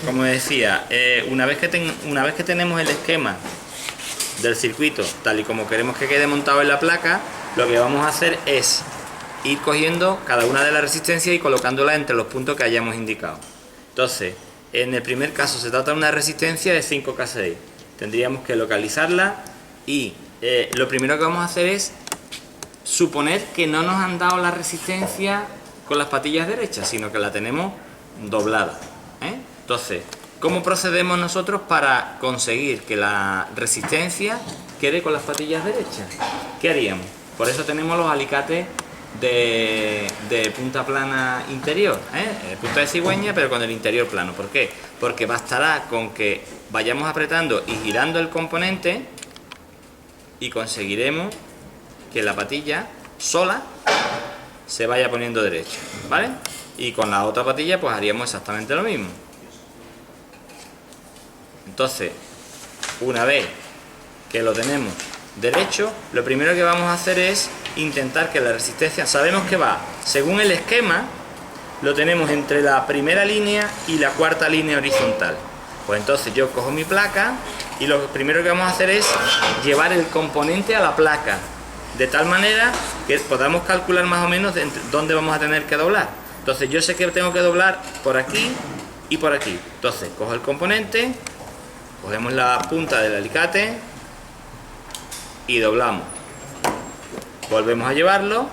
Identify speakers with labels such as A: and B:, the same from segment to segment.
A: como decía, una vez que tenemos el esquema del circuito tal y como queremos que quede montado en la placa, lo que vamos a hacer es ir cogiendo cada una de las resistencias y colocándolas entre los puntos que hayamos indicado. Entonces, en el primer caso se trata de una resistencia de 5K6. Tendríamos que localizarla y lo primero que vamos a hacer es suponer que no nos han dado la resistencia con las patillas derechas, sino que la tenemos doblada. Entonces, ¿cómo procedemos nosotros para conseguir que la resistencia quede con las patillas derechas? ¿Qué haríamos? Por eso tenemos los alicates de punta plana interior, punta de cigüeña, pero con el interior plano. ¿Por qué? Porque bastará con que vayamos apretando y girando el componente y conseguiremos que la patilla sola se vaya poniendo derecha, ¿vale? Y con la otra patilla pues haríamos exactamente lo mismo. Entonces, una vez que lo tenemos derecho, lo primero que vamos a hacer es intentar que la resistencia, sabemos que va, según el esquema, lo tenemos entre la primera línea y la cuarta línea horizontal. Pues entonces yo cojo mi placa y lo primero que vamos a hacer es llevar el componente a la placa, de tal manera que podamos calcular más o menos dónde vamos a tener que doblar. Entonces yo sé que tengo que doblar por aquí y por aquí. Entonces cojo el componente, cogemos la punta del alicate y doblamos. Volvemos a llevarlo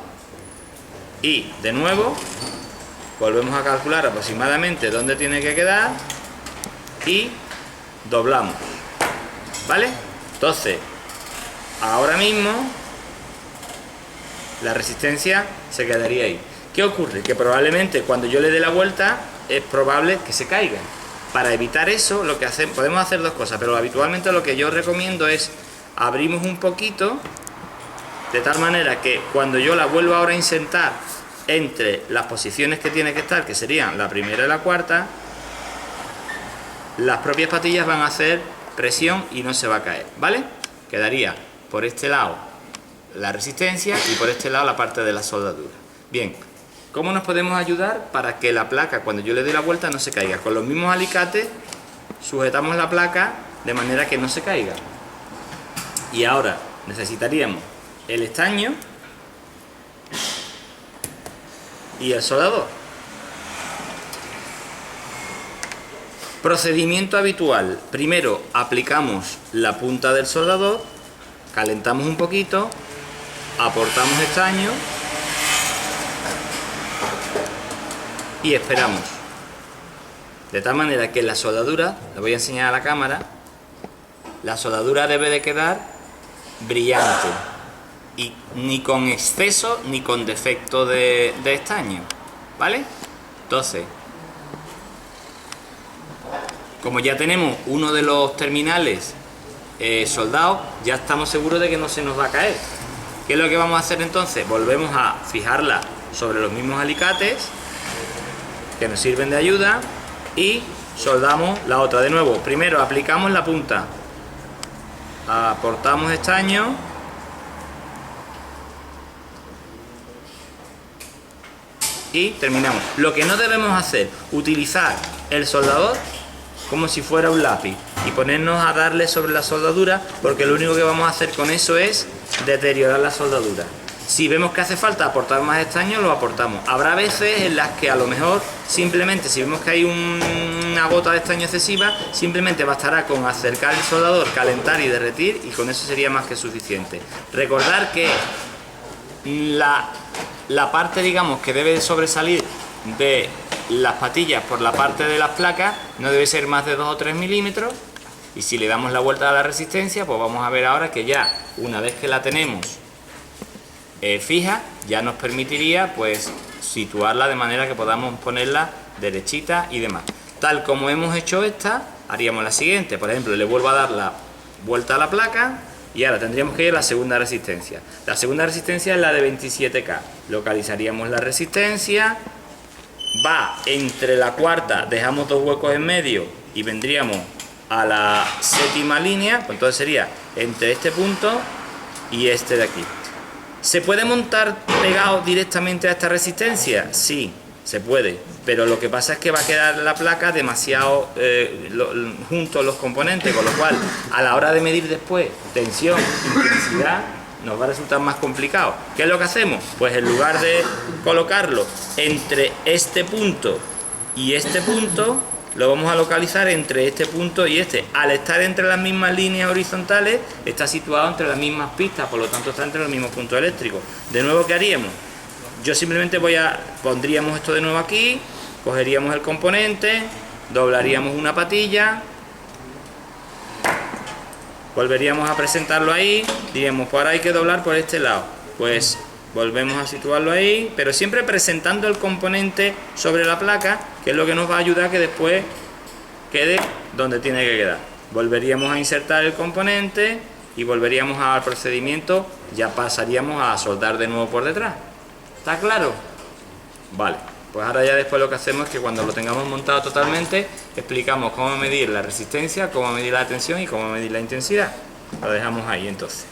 A: y de nuevo volvemos a calcular aproximadamente dónde tiene que quedar y doblamos, ¿vale? Entonces, ahora mismo la resistencia se quedaría ahí. ¿Qué ocurre? Que probablemente cuando yo le dé la vuelta es probable que se caiga. Para evitar eso, lo que hacemos, podemos hacer dos cosas, pero habitualmente lo que yo recomiendo es abrimos un poquito, de tal manera que cuando yo la vuelvo ahora a insertar entre las posiciones que tiene que estar, que serían la primera y la cuarta, las propias patillas van a hacer presión y no se va a caer, ¿vale? Quedaría por este lado la resistencia y por este lado la parte de la soldadura. Bien, ¿cómo nos podemos ayudar para que la placa, cuando yo le doy la vuelta, no se caiga? Con los mismos alicates sujetamos la placa de manera que no se caiga. Y ahora necesitaríamos el estaño y el soldador. Procedimiento habitual: primero aplicamos la punta del soldador, calentamos un poquito, aportamos estaño y esperamos, de tal manera que la soldadura, le voy a enseñar a la cámara, la soldadura debe de quedar brillante y ni con exceso ni con defecto de estaño, ¿vale? Entonces, como ya tenemos uno de los terminales soldado, ya estamos seguros de que no se nos va a caer. ¿Qué es lo que vamos a hacer entonces? Volvemos a fijarla sobre los mismos alicates que nos sirven de ayuda y soldamos la otra. De nuevo, primero aplicamos la punta, aportamos estaño y terminamos. Lo que no debemos hacer, utilizar el soldador como si fuera un lápiz y ponernos a darle sobre la soldadura, porque lo único que vamos a hacer con eso es deteriorar la soldadura. Si vemos que hace falta aportar más estaño, lo aportamos. Habrá veces en las que a lo mejor simplemente, si vemos que hay una gota de estaño excesiva, simplemente bastará con acercar el soldador, calentar y derretir, y con eso sería más que suficiente. Recordar que la parte, digamos, que debe sobresalir de las patillas por la parte de las placas no debe ser más de 2 o 3 milímetros, y si le damos la vuelta a la resistencia, pues vamos a ver ahora que ya una vez que la tenemos fija, ya nos permitiría pues situarla de manera que podamos ponerla derechita y demás. Tal como hemos hecho esta, haríamos la siguiente. Por ejemplo, le vuelvo a dar la vuelta a la placa y ahora tendríamos que ir a la segunda resistencia. La segunda resistencia es la de 27K. Localizaríamos la resistencia, va entre la cuarta, dejamos 2 huecos en medio y vendríamos a la séptima línea, pues entonces sería entre este punto y este de aquí. ¿Se puede montar pegado directamente a esta resistencia? Sí, Se puede, pero lo que pasa es que va a quedar la placa demasiado juntos los componentes, con lo cual a la hora de medir después tensión, intensidad, nos va a resultar más complicado. ¿Qué es lo que hacemos? Pues en lugar de colocarlo entre este punto y este punto, lo vamos a localizar entre este punto y este. Al estar entre las mismas líneas horizontales, está situado entre las mismas pistas, por lo tanto está entre los mismos puntos eléctricos. De nuevo, ¿qué haríamos? Yo simplemente pondríamos esto de nuevo aquí, cogeríamos el componente, doblaríamos una patilla, volveríamos a presentarlo ahí, diríamos, pues ahora hay que doblar por este lado. Pues volvemos a situarlo ahí, pero siempre presentando el componente sobre la placa, que es lo que nos va a ayudar a que después quede donde tiene que quedar. Volveríamos a insertar el componente y volveríamos al procedimiento, ya pasaríamos a soldar de nuevo por detrás. ¿Está claro? Vale, pues ahora ya después lo que hacemos es que cuando lo tengamos montado totalmente, explicamos cómo medir la resistencia, cómo medir la tensión y cómo medir la intensidad. Lo dejamos ahí entonces.